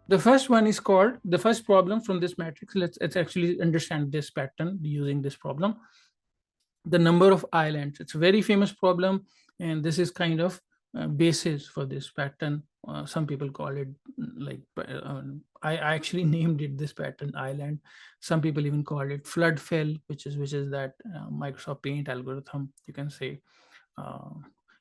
The first one is called the first problem from this matrix. Let's actually understand this pattern using this problem. The number of islands. It's a very famous problem, and this is kind of basis for this pattern. Some people call it like I actually named it this pattern island. Some people even call it flood fill, which is that Microsoft Paint algorithm. You can say uh,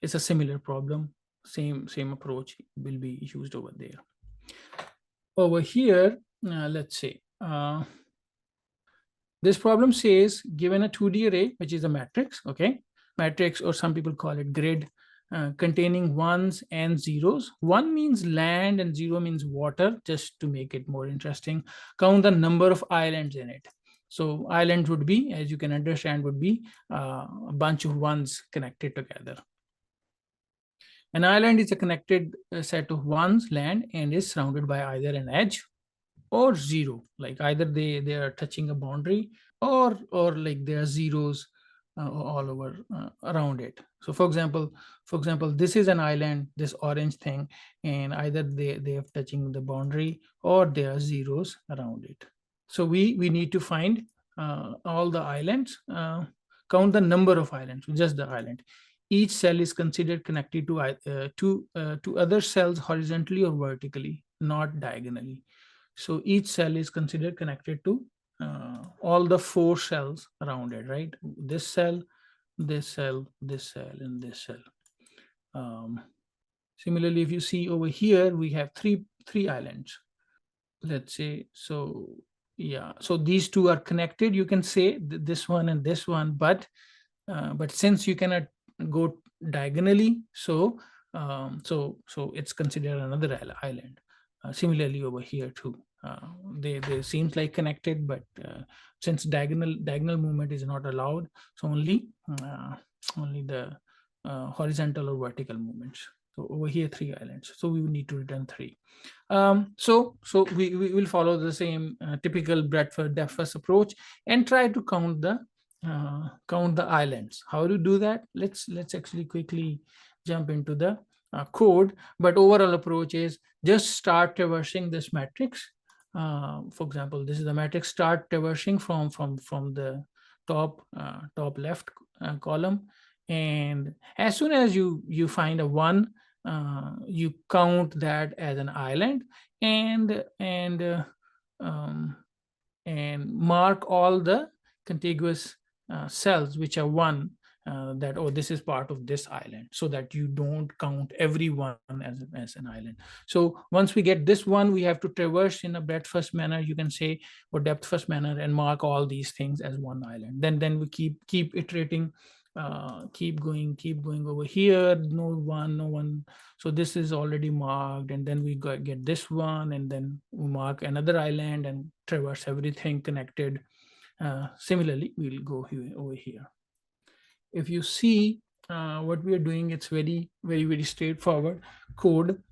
it's a similar problem. Same approach will be used over there. Over here, let's say this problem says given a 2D array, which is a matrix, okay, matrix, or some people call it grid, containing ones and zeros. One means land and zero means water, just to make it more interesting. Count the number of islands in it. So islands would be, as you can understand, would be a bunch of ones connected together. An island is a connected set of ones, land, and is surrounded by either an edge or zero, like either they are touching a boundary, or like there are zeros all over around it. So for example this is an island, this orange thing, and either they are touching the boundary or there are zeros around it. So we need to find all the islands, count the number of islands, just the island. Each cell is considered connected to other cells horizontally or vertically, not diagonally. So each cell is considered connected to all the four cells around it, right? This cell, this cell, this cell, and this cell. Similarly, if you see over here, we have three islands. Let's say, so yeah, so these two are connected. You can say this one and this one, but since you cannot go diagonally, so it's considered another island. Similarly over here too, they seems like connected, but since diagonal movement is not allowed, so only the horizontal or vertical movements. So over here 3 islands, so we will need to return 3. So we will follow the same typical breadth first depth first approach and try to count the islands. How to do that? Let's actually quickly jump into the code. But overall approach is just start traversing this matrix. For example, this is the matrix. Start traversing from the top left column, and as soon as you find a 1, you count that as an island, and mark all the contiguous cells which are 1, that, oh, this is part of this island, so that you don't count every one as an island. So once we get this one, we have to traverse in a breadth first manner, you can say, or depth first manner, and mark all these things as one island. Then we keep iterating, keep going over here. No one, so this is already marked, and then we get this one, and then we mark another island and traverse everything connected. Similarly, we'll go here over here. If you see what we are doing, it's very straightforward code.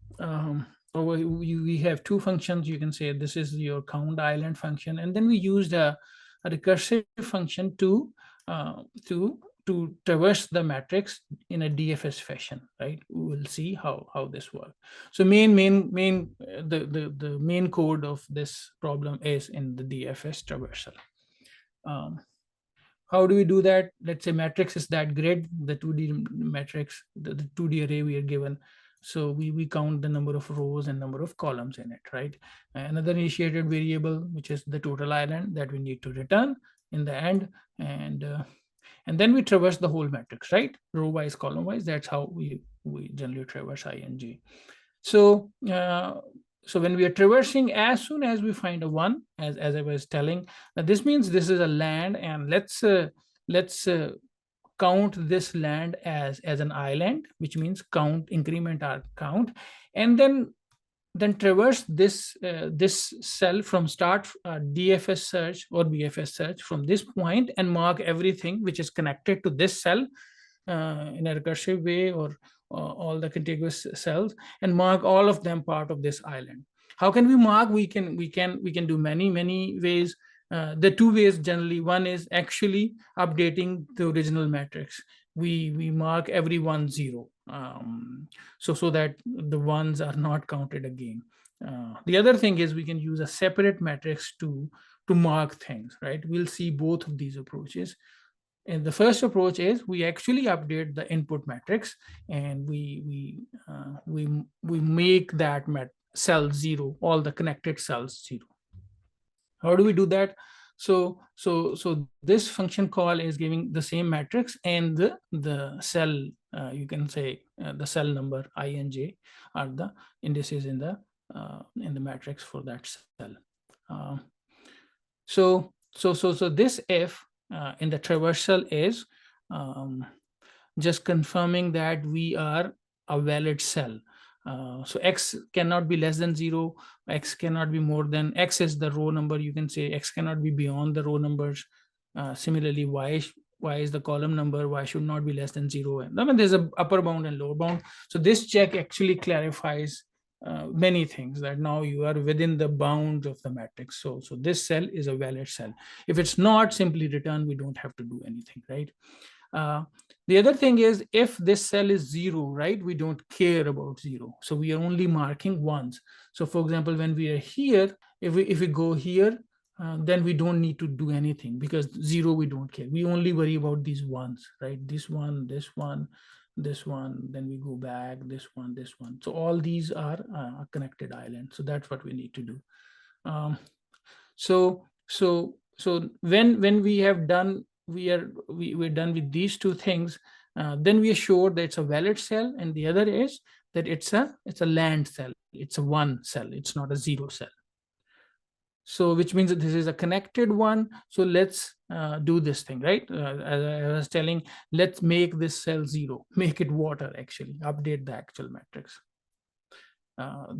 We have 2 functions. You can say this is your count island function, and then we used a recursive function to traverse the matrix in a DFS fashion, right? We will see how this works. So the main code of this problem is in the DFS traversal. How do we do that? Let's say matrix is that grid, the 2D matrix, the 2D array we are given. So we count the number of rows and number of columns in it, right? Another initiated variable, which is the total island that we need to return in the end. And then we traverse the whole matrix, right? Row wise, column wise. That's how we generally traverse ING. So when we are traversing, as soon as we find a 1, as I was telling, this means this is a land, and let's count this land as an island, which means increment our count, and then traverse this cell from start DFS search or BFS search from this point, and mark everything which is connected to this cell in a recursive way, or all the contiguous cells, and mark all of them part of this island. How can we mark? We can do many ways. The 2 ways generally. One is actually updating the original matrix. We mark every 1 0, so that the ones are not counted again. The other thing is we can use a separate matrix to mark things, right? We'll see both of these approaches. And the first approach is we actually update the input matrix, and we make that cell zero, all the connected cells zero. How do we do that? So this function call is giving the same matrix, and the cell, you can say the cell number I and j are the indices in the matrix for that cell. So this if in the traversal is just confirming that we are a valid cell. So x cannot be less than 0, x cannot be more than, x is the row number, you can say x cannot be beyond the row numbers. Similarly, y is the column number, y should not be less than 0. And I mean, there's a upper bound and lower bound. So this check actually clarifies many things, that now you are within the bounds of the matrix. So this cell is a valid cell. If it's not, simply return, we don't have to do anything, right? The other thing is, if this cell is 0, right, we don't care about 0. So we are only marking ones. So for example, when we are here, if we go here, then we don't need to do anything, because 0 we don't care. We only worry about these ones, right? This one, this one, this one, then we go back, this one, this one. So all these are a connected island. So that's what we need to do. So when we have done, we're done with these two things, then we are sure that it's a valid cell, and the other is that it's a land cell, it's a 1 cell, it's not a 0 cell. So which means that this is a connected one. So let's do this thing, right? As I was telling, let's make this cell 0, make it water, actually update the actual matrix.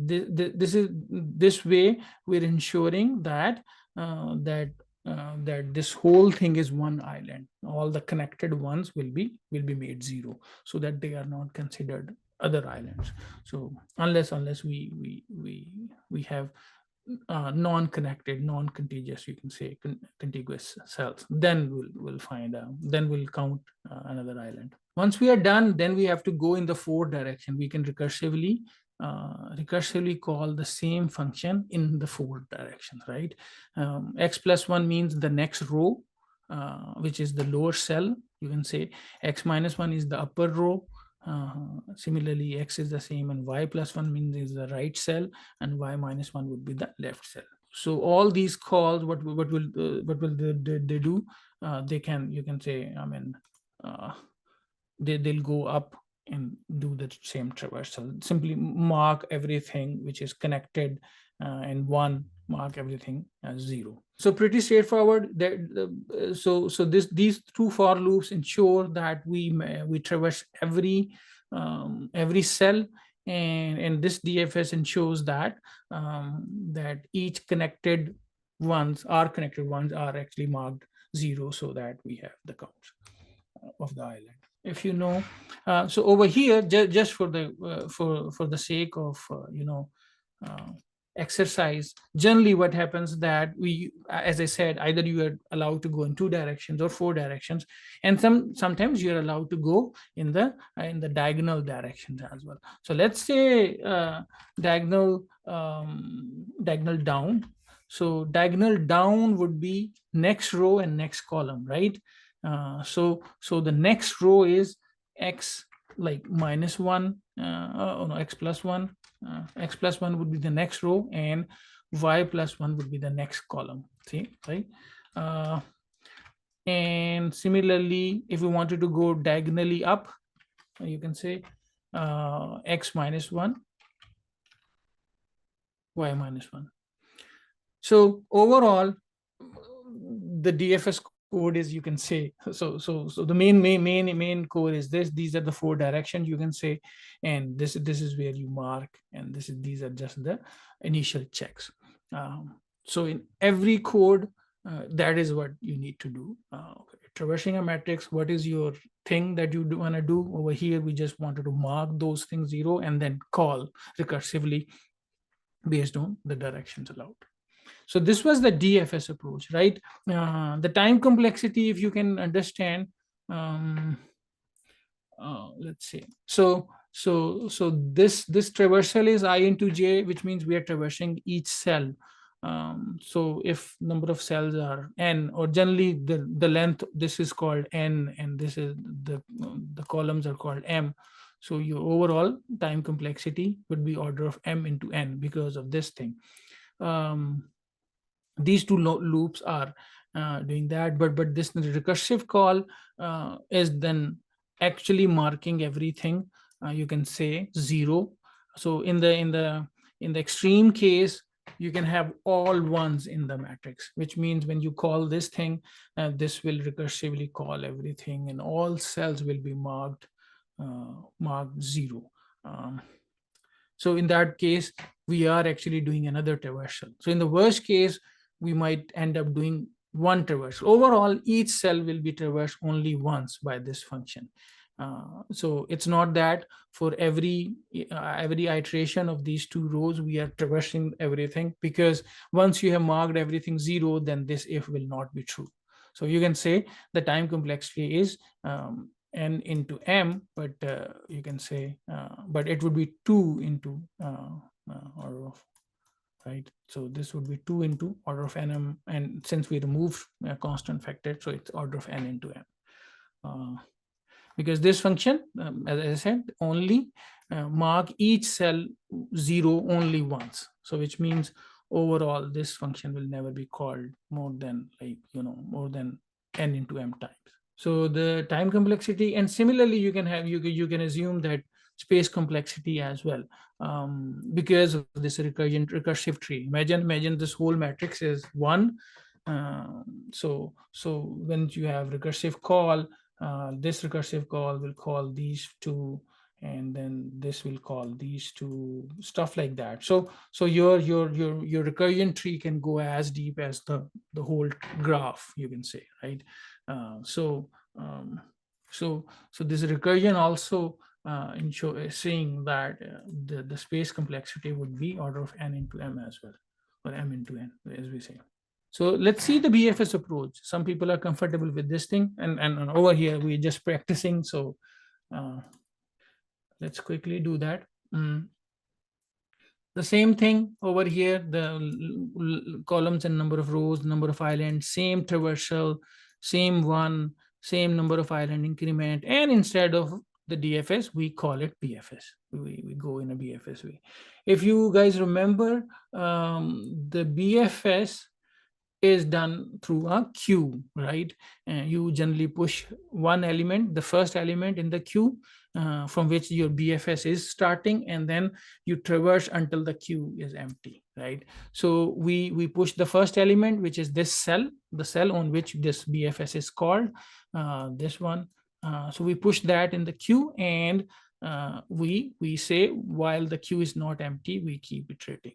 This way we're ensuring that that this whole thing is one island. All the connected ones will be made 0, so that they are not considered other islands. So unless we have non-connected, non-contiguous, you can say contiguous cells, then we'll find then we'll count another island. Once we are done, then we have to go in the forward direction. We can recursively call the same function in the forward direction, right? X plus 1 means the next row, which is the lower cell. You can say x minus 1 is the upper row. Similarly, x is the same, and y plus 1 means is the right cell, and y minus 1 would be the left cell. So all these calls, what will they do? They can, you can say, I mean, they'll go up and do the same traversal. Simply mark everything which is connected, and 1, mark everything as 0. So pretty straightforward. So these two for loops ensure that we traverse every cell, and this DFS ensures that that each connected ones are actually marked 0, so that we have the counts of the island. If you know, so over here, just for the sake of exercise, generally what happens that we, as I said, either you are allowed to go in 2 directions or 4 directions, and sometimes you're allowed to go in the diagonal directions as well. So let's say diagonal down. So diagonal down would be next row and next column, right? So the next row is x like minus 1, no, x plus 1. X plus 1 would be the next row, and y plus 1 would be the next column. See, right? And similarly, if we wanted to go diagonally up, you can say x minus 1, y minus 1. So overall, the DFS code is, you can say, so the main code is this. These are the 4 directions, you can say, and this is where you mark, and these are just the initial checks. So in every code, that is what you need to do. Traversing a matrix, what is your thing that you want to do? Over here, we just wanted to mark those things 0 and then call recursively based on the directions allowed. So this was the DFS approach, right? The time complexity, if you can understand, let's see. So So this traversal is I into j, which means we are traversing each cell. So if number of cells are n, or generally the length, this is called n, and this is the columns are called m. So your overall time complexity would be order of m into n because of this thing. These two loops are doing that, but this recursive call is then actually marking everything, you can say 0. So in the extreme case, you can have all ones in the matrix, which means when you call this thing, this will recursively call everything, and all cells will be marked 0. So in that case, we are actually doing another traversal. So in the worst case, we might end up doing one traversal. Overall, each cell will be traversed only once by this function. So it's not that for every iteration of these two rows, we are traversing everything, because once you have marked everything 0, then this if will not be true. So you can say the time complexity is n into m, but you can say, but it would be 2 into order of, right? So this would be 2 into order of nm, and since we remove a constant factor, so it's order of n into m. Because this function, as I said, only mark each cell 0 only once. So which means overall this function will never be called more than more than n into m times. So the time complexity, and similarly you can have, you can assume that space complexity as well, because of this recursive tree. Imagine this whole matrix is 1. So when you have recursive call, this recursive call will call these two, and then this will call these two, stuff like that. So your recursion tree can go as deep as the whole graph, you can say, right? So this recursion also saying that the space complexity would be order of n into m as well, or m into n, as we say. So let's see the BFS approach. Some people are comfortable with this thing, and over here we're just practicing. So let's quickly do that. The same thing over here, the columns and number of rows, number of islands, same traversal, same one, same number of island increment, and instead of the DFS, we call it BFS. We go in a BFS way. If you guys remember, the BFS is done through a queue, right? You generally push one element, the first element in the queue, from which your BFS is starting, and then you traverse until the queue is empty, right? So we push the first element, which is this cell, the cell on which this BFS is called, this one. So we push that in the queue, and we say while the queue is not empty, we keep iterating.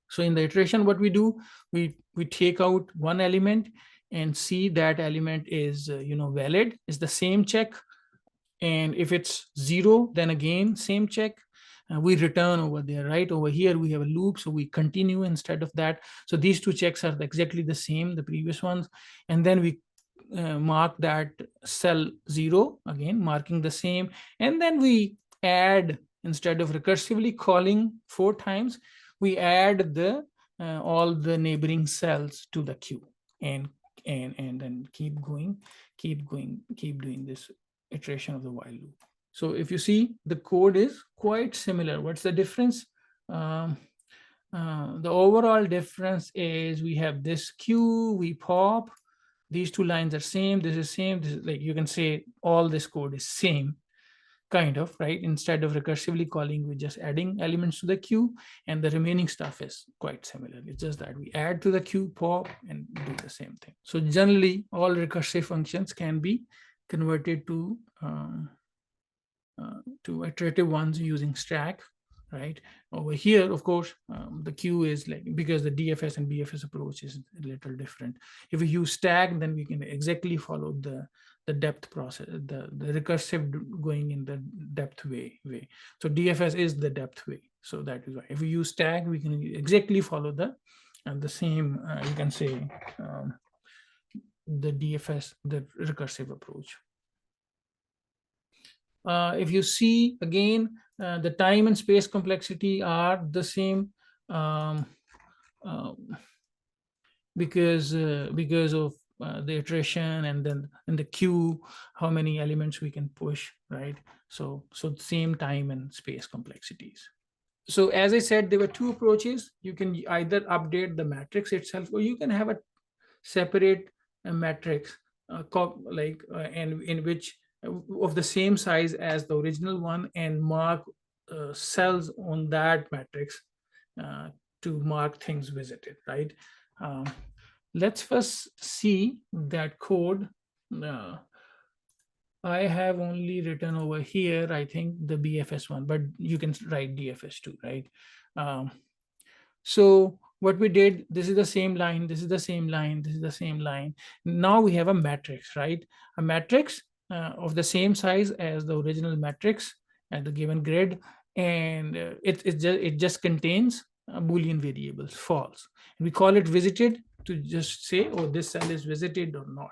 So in the iteration, what we do, we take out one element and see that element is valid, is the same check. And if it's 0, then again same check. We return over there, right? Over here we have a loop, so we continue instead of that. So these two checks are exactly the same, the previous ones. And then we mark that cell 0, again marking the same. And then we add, instead of recursively calling 4 times, we add the all the neighboring cells to the queue, and then keep doing this iteration of the while loop. So if you see, the code is quite similar. What's the difference? The overall difference is we have this queue, we pop, these two lines are same, this is same, this is, like, you can say all this code is same, kind of, right? Instead of recursively calling, we're just adding elements to the queue, and the remaining stuff is quite similar. It's just that we add to the queue, pop, and do the same thing. So generally, all recursive functions can be converted to iterative ones using stack, right? Over here, of course, the queue is like, because the DFS and BFS approach is a little different. If we use stack, then we can exactly follow the depth process, the recursive going in the depth way. So DFS is the depth way. So that is why if we use stack, we can exactly follow the same, you can say, the DFS, the recursive approach. If you see again, the time and space complexity are the same, um, um, because of the iteration, and then in the queue, how many elements we can push, right? So same time and space complexities. So as I said, there were two approaches. You can either update the matrix itself, or you can have a separate matrix, and in which of the same size as the original one, and mark cells on that matrix uh, to mark things visited, right? Um, let's first see that code. uh, I have only written over here, I think, the BFS one, but you can write DFS too, right? Um, so what we did, this is the same line, this is the same line, this is the same line. Now we have a matrix, right? A matrix of the same size as the original matrix at the given grid, and it just contains Boolean variables, false. And we call it visited to just say, oh, this cell is visited or not.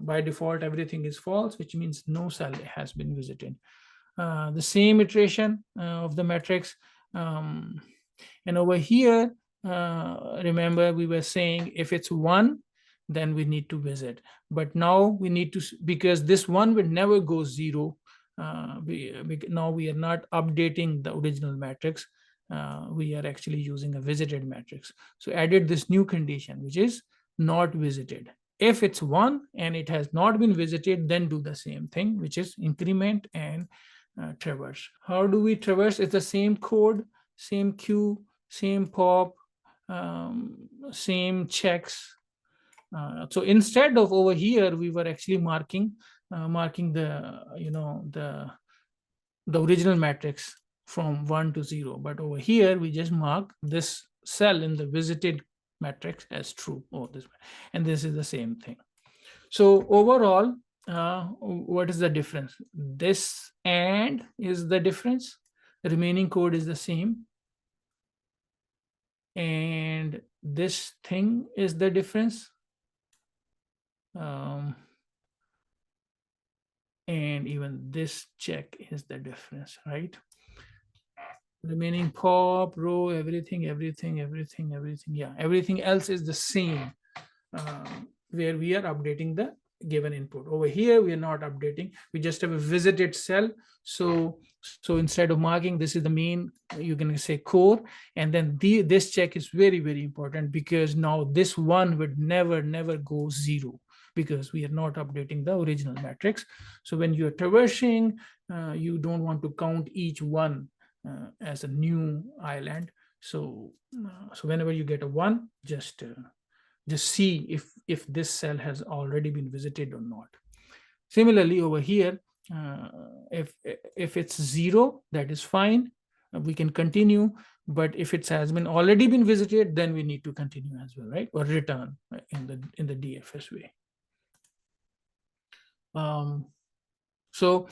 By default, everything is false, which means no cell has been visited. The same iteration of the matrix. And over here, remember we were saying if it's one, then we need to visit. But now we need to, because this one will never go zero. Now we are not updating the original matrix. We are actually using a visited matrix. So added this new condition, which is not visited. If it's one and it has not been visited, then do the same thing, which is increment and traverse. How do we traverse? It's the same code, same queue, same pop, same checks. So instead of over here, we were actually marking the the original matrix from 1 to 0. But over here, we just mark this cell in the visited matrix as true. Oh, this, and this is the same thing. So overall, what is the difference? This and is the difference. The remaining code is the same. And this thing is the difference. And even this check is the difference, right? Remaining pop, row, everything. Yeah, everything else is the same, where we are updating the given input. Over here, we are not updating. We just have a visited cell. So instead of marking, this is the main, you can say core. And then this check is very, very important, because now this one would never go zero, because we are not updating the original matrix. So when you're traversing, you don't want to count each one as a new island. So whenever you get a one, just see if this cell has already been visited or not. Similarly, over here, if it's 0, that is fine. We can continue. But if it has been already been visited, then we need to continue as well, right? Or return in the DFS way. So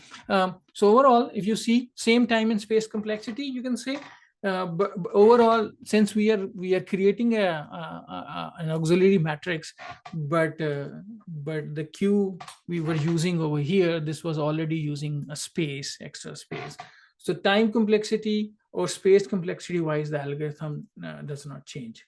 overall, if you see same time and space complexity, you can say, but overall, since we are creating an auxiliary matrix, but the queue we were using over here, this was already using a extra space. So time complexity or space complexity wise, the algorithm does not change.